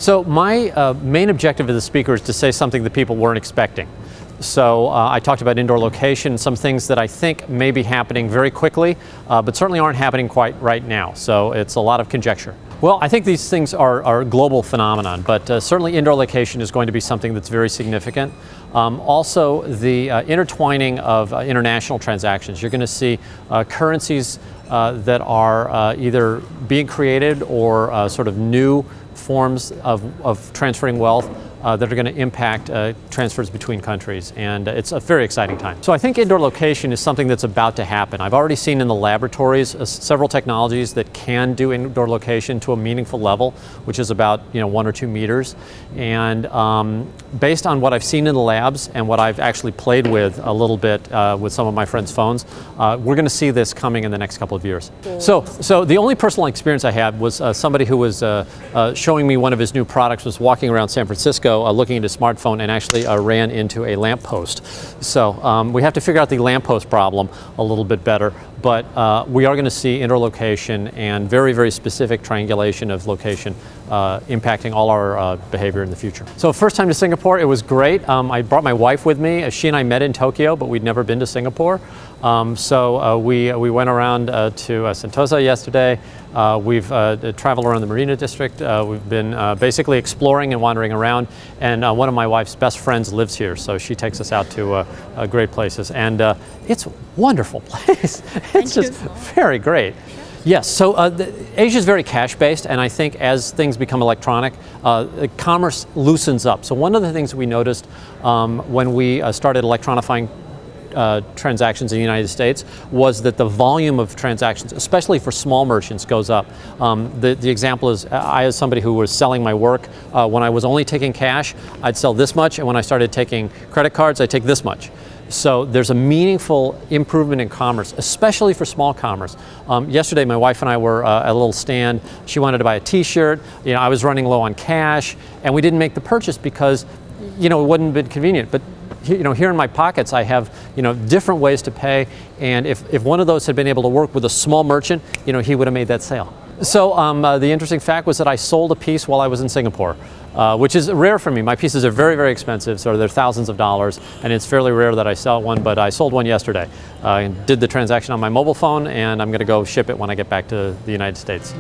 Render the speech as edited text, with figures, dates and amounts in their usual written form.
So my main objective as a speaker is to say something that people weren't expecting. So I talked about indoor location, some things that I think may be happening very quickly, but certainly aren't happening quite right now. So it's a lot of conjecture. Well, I think these things are a global phenomenon, but certainly indoor location is going to be something that's very significant. Also, the intertwining of international transactions. You're going to see currencies that are either being created or sort of new forms of transferring wealth that are going to impact transfers between countries, and it's a very exciting time. So I think indoor location is something that's about to happen. I've already seen in the laboratories several technologies that can do indoor location to a meaningful level, which is about 1 or 2 meters. And based on what I've seen in the labs and what I've actually played with a little bit with some of my friends' phones, we're going to see this coming in the next couple of years. So the only personal experience I had was somebody who was showing me one of his new products, was walking around San Francisco looking at his smartphone and actually ran into a lamppost. So we have to figure out the lamppost problem a little bit better, but we are going to see indoor location and very, very specific triangulation of location impacting all our behavior in the future. So first time to Singapore, it was great. I brought my wife with me. She and I met in Tokyo, but we'd never been to Singapore. We went around to Sentosa yesterday. We've traveled around the Marina District. We've been basically exploring and wandering around, and one of my wife's best friends lives here, so she takes us out to great places, and it's a wonderful place. It's just very great. Yes, so Asia is very cash-based, and I think as things become electronic, commerce loosens up. So one of the things we noticed when we started electronifying transactions in the United States was that the volume of transactions, especially for small merchants, goes up. The example is, I as somebody who was selling my work, when I was only taking cash, I'd sell this much, and when I started taking credit cards, I'd take this much. So there's a meaningful improvement in commerce, especially for small commerce. Yesterday, my wife and I were at a little stand. She wanted to buy a t-shirt. I was running low on cash, and we didn't make the purchase because, it wouldn't have been convenient. But here in my pockets, I have, different ways to pay. And if one of those had been able to work with a small merchant, he would have made that sale. So the interesting fact was that I sold a piece while I was in Singapore, which is rare for me. My pieces are very, very expensive, so they're thousands of dollars, and it's fairly rare that I sell one, but I sold one yesterday. I did the transaction on my mobile phone, and I'm going to go ship it when I get back to the United States.